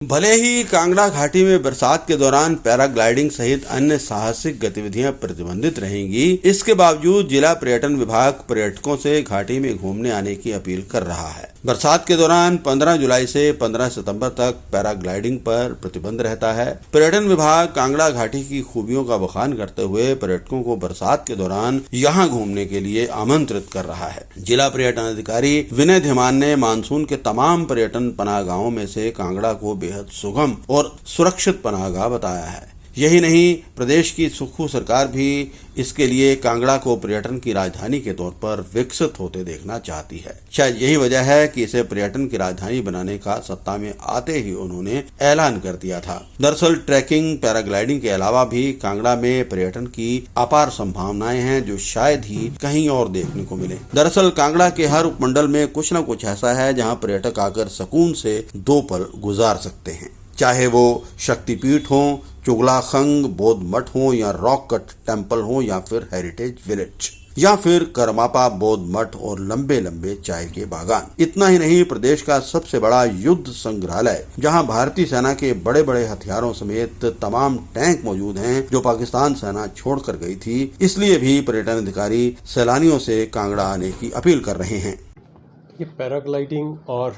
भले ही कांगड़ा घाटी में बरसात के दौरान पैराग्लाइडिंग सहित अन्य साहसिक गतिविधियां प्रतिबंधित रहेंगी, इसके बावजूद जिला पर्यटन विभाग पर्यटकों से घाटी में घूमने आने की अपील कर रहा है। बरसात के दौरान 15 जुलाई से 15 सितंबर तक पैराग्लाइडिंग पर प्रतिबंध रहता है। पर्यटन विभाग कांगड़ा घाटी की खूबियों का बखान करते हुए पर्यटकों को बरसात के दौरान यहां घूमने के लिए आमंत्रित कर रहा है। जिला पर्यटन अधिकारी विनय धीमान ने मानसून के तमाम पर्यटन पनाहगाहों में से कांगड़ा को बेहद सुगम और सुरक्षित पनाहगाह बताया है। यही नहीं, प्रदेश की सुक्खू सरकार भी इसके लिए कांगड़ा को पर्यटन की राजधानी के तौर पर विकसित होते देखना चाहती है। शायद यही वजह है कि इसे पर्यटन की राजधानी बनाने का सत्ता में आते ही उन्होंने ऐलान कर दिया था। दरअसल ट्रैकिंग, पैराग्लाइडिंग के अलावा भी कांगड़ा में पर्यटन की अपार संभावनाएं हैं जो शायद ही कहीं और देखने को मिले। दरअसल कांगड़ा के हर उपमंडल में कुछ न कुछ ऐसा है जहाँ पर्यटक आकर सुकून से 2 पल गुजार सकते हैं, चाहे वो शक्तिपीठ हो, चुगलाखंग बौद्ध मठ हो, या रॉक कट टेम्पल हो, या फिर हेरिटेज विलेज, या फिर करमापा बौद्ध मठ और लंबे लंबे चाय के बागान। इतना ही नहीं, प्रदेश का सबसे बड़ा युद्ध संग्रहालय जहां भारतीय सेना के बड़े बड़े हथियारों समेत तमाम टैंक मौजूद हैं जो पाकिस्तान सेना छोड़कर गई थी। इसलिए भी पर्यटन अधिकारी सैलानियों से कांगड़ा आने की अपील कर रहे हैं। ये पैराग्लाइडिंग और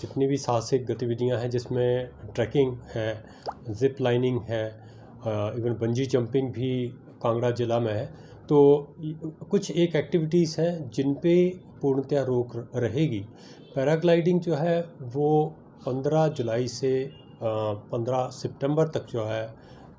जितनी भी साहसिक गतिविधियां हैं जिसमें ट्रैकिंग है, जिप लाइनिंग है, इवन बंजी जंपिंग भी कांगड़ा ज़िला में है, तो कुछ एक एक्टिविटीज़ हैं जिन पे पूर्णतः रोक रहेगी। पैराग्लाइडिंग जो है वो 15 जुलाई से 15 सितंबर तक जो है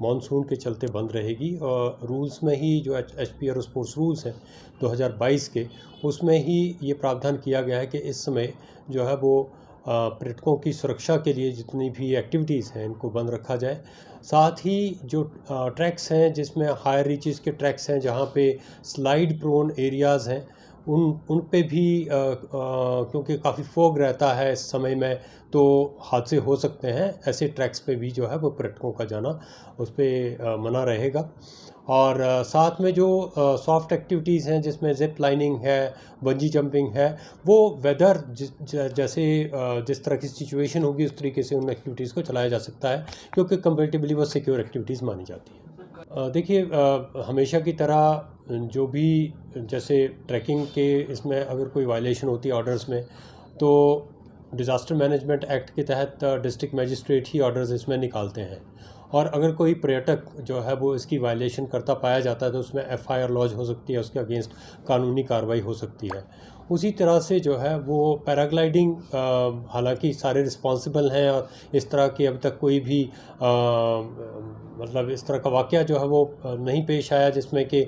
मॉनसून के चलते बंद रहेगी। और रूल्स में ही जो HP एरोस्पोर्ट्स रूल्स हैं 2022 के, उसमें ही ये प्रावधान किया गया है कि इस समय जो है वो पर्यटकों की सुरक्षा के लिए जितनी भी एक्टिविटीज़ हैं इनको बंद रखा जाए। साथ ही जो ट्रैक्स हैं जिसमें हायर रीचेस के ट्रैक्स हैं जहाँ पे स्लाइड प्रोन एरियाज़ हैं, उन पे भी क्योंकि काफ़ी फॉग रहता है इस समय में तो हादसे हो सकते हैं। ऐसे ट्रैक्स पे भी जो है वो पर्यटकों का जाना उस पर मना रहेगा। और साथ में जो सॉफ्ट एक्टिविटीज़ हैं जिसमें जिप लाइनिंग है, बंजी जंपिंग है, वो वेदर जैसे जिस तरह की सिचुएशन होगी उस तरीके से उन एक्टिविटीज़ को चलाया जा सकता है, क्योंकि कंपैरेटिवली वो सिक्योर एक्टिविटीज़ मानी जाती है। देखिए, हमेशा की तरह जो भी जैसे ट्रैकिंग के इसमें अगर कोई वायलेशन होती है ऑर्डर्स में, तो डिज़ास्टर मैनेजमेंट एक्ट के तहत डिस्ट्रिक्ट मजिस्ट्रेट ही ऑर्डर्स इसमें निकालते हैं। और अगर कोई पर्यटक जो है वो इसकी वायलेशन करता पाया जाता है तो उसमें FIR लॉज हो सकती है, उसके अगेंस्ट कानूनी कार्रवाई हो सकती है। उसी तरह से जो है वो पैराग्लाइडिंग, हालांकि सारे रिस्पॉन्सिबल हैं और इस तरह की अब तक कोई भी मतलब इस तरह का वाक़या जो है वो नहीं पेश आया जिसमें कि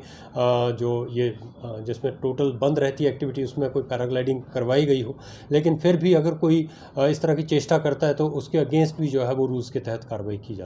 जिसमें टोटल बंद रहती है एक्टिविटी, उसमें कोई पैराग्लाइडिंग करवाई गई हो। लेकिन फिर भी अगर कोई इस तरह की चेष्टा करता है तो उसके अगेंस्ट भी जो है वो रूल्स के तहत कार्रवाई की जा सकती है।